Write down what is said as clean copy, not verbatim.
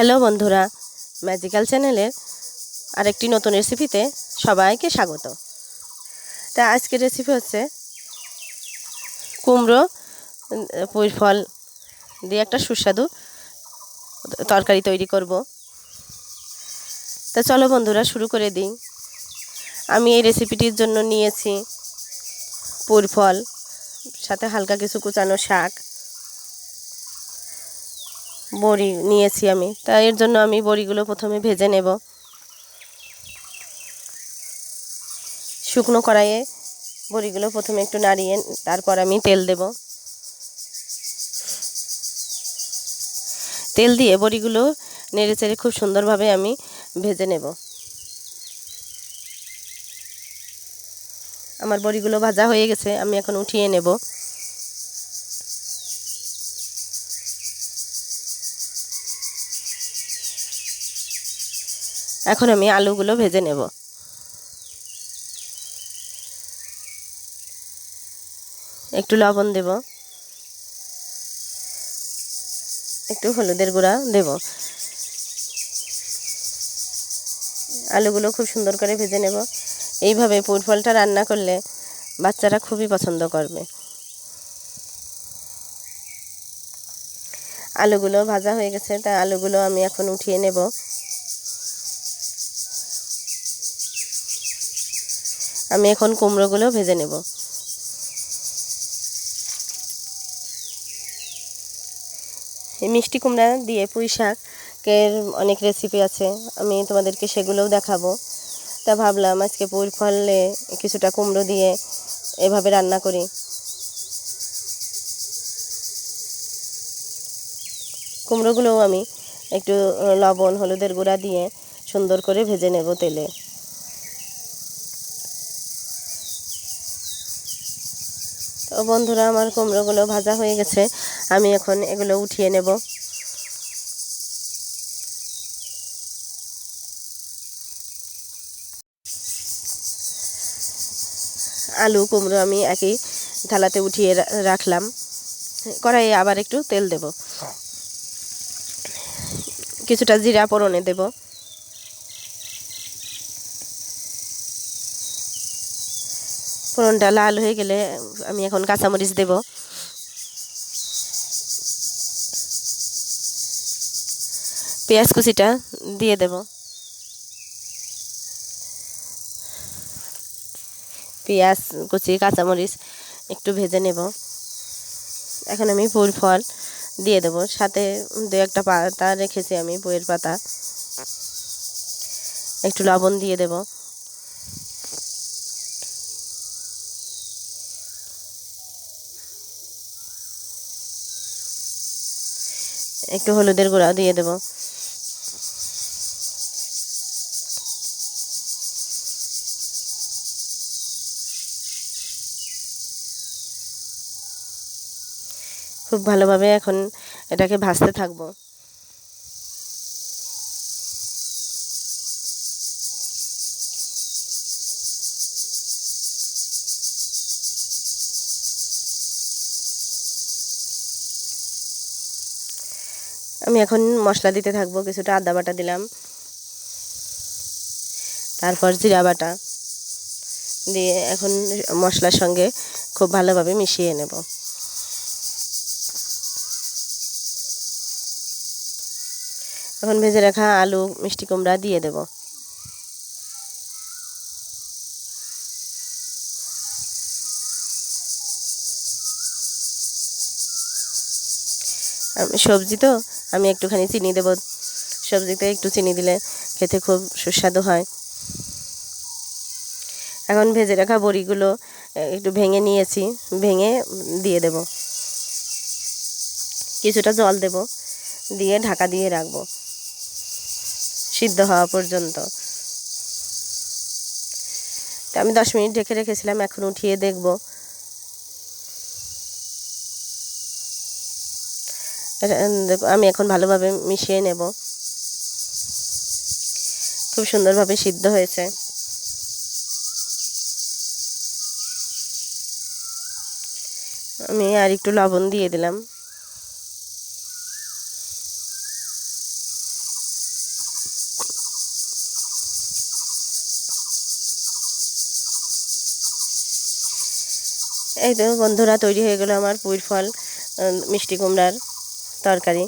Hello বন্ধুরা, magical চ্যানেলের আরেকটি নতুন রেসিপিতে সবাইকে স্বাগত। তা আজকের রেসিপি হচ্ছে কুমড়ো পুঁই ফল দিয়ে একটা সুস্বাদু তরকারি তৈরি করব। তা চলো বন্ধুরা শুরু করে দিই। আমি এই রেসিপিটির জন্য নিয়েছি পুঁই ফল, সাথে হালকা কিছু কুচানো শাক, বড়ি নিয়েছি আমি। তা এর জন্য আমি বড়িগুলো প্রথমে ভেজে নেব। শুকনো কড়াইয়ে বড়িগুলো প্রথমে একটু নাড়িয়ে তারপর আমি তেল দেব। তেল দিয়ে বড়িগুলো নেড়ে চেড়ে খুব সুন্দরভাবে আমি ভেজে নেব। আমার বড়িগুলো ভাজা হয়ে গেছে, আমি এখন উঠিয়ে নেব। এখন আমি আলুগুলো ভেজে নেব। একটু লবণ দেব, একটু হলুদের গুঁড়া দেব। আলুগুলো খুব সুন্দর করে ভেজে নেব। এইভাবে পুঁই ফলটা রান্না করলে বাচ্চারা খুবই পছন্দ করবে। আলুগুলো ভাজা হয়ে গেছে, তাই আলুগুলো আমি এখন উঠিয়ে নেব। আমি এখন কুমড়োগুলো ভেজে নেব। এই মিষ্টি কুমড়া দিয়ে পুঁই শাকের অনেক রেসিপি আছে, আমি তোমাদেরকে সেগুলোও দেখাবো। তা ভাবলাম আজকে পুঁই ফলে কিছুটা কুমড়ো দিয়ে এভাবে রান্না করি। কুমড়োগুলোও আমি একটু লবণ হলুদের গুঁড়া দিয়ে সুন্দর করে ভেজে নেব তেলে। তো বন্ধুরা, আমার কুমড়োগুলো ভাজা হয়ে গেছে, আমি এখন এগুলো উঠিয়ে নেব। আলু কুমড়ো আমি একই থালাতে উঠিয়ে রাখলাম। কড়াইয়ে আবার একটু তেল দেব, কিছুটা জিরা ফোড়নে দেব। ফোড়নটা লাল হয়ে গেলে আমি এখন কাঁচামরিচ দেব। পেঁয়াজ কুচিটা দিয়ে দেব। পেঁয়াজ কুচি কাঁচামরিচ একটু ভেজে নেব। এখন আমি পুঁই ফল দিয়ে দেব, সাথে দু একটা পাতা রেখেছি আমি, বইয়ের পাতা। একটু লবণ দিয়ে দেব। একটু হলুদের গুঁড়া দিয়ে দেব। খুব ভালোভাবে এখন এটাকে ভাজতে থাকবো। আমি এখন মশলা দিতে থাকবো। কিছুটা আদা বাটা দিলাম, তারপর জিরা বাটা দিয়ে এখন মশলার সঙ্গে খুব ভালোভাবে মিশিয়ে নেব। এখন ভেজে রাখা আলু মিষ্টি কুমড়া দিয়ে দেব। সবজি তো আমি একটুখানি চিনি দেব। সবজিতে একটু চিনি দিলে খেতে খুব সুস্বাদু হয়। এখন ভেজে রাখা বড়িগুলো একটু ভেঙে নিয়েছি, ভেঙে দিয়ে দেব। কিছুটা জল দেব, দিয়ে ঢাকা দিয়ে রাখবো সিদ্ধ হওয়া পর্যন্ত। তা আমি 10 মিনিট ঢেকে রেখেছিলাম, এখন উঠিয়ে দেখব। আমি এখন ভালোভাবে মিশিয়ে নেব। খুব সুন্দরভাবে সিদ্ধ হয়েছে। আমি আর একটু লবণ দিয়ে দিলাম। এই তো বন্ধুরা, তৈরি হয়ে গেল আমার পুঁইর ফল মিষ্টি কুমড়ার তরকারি।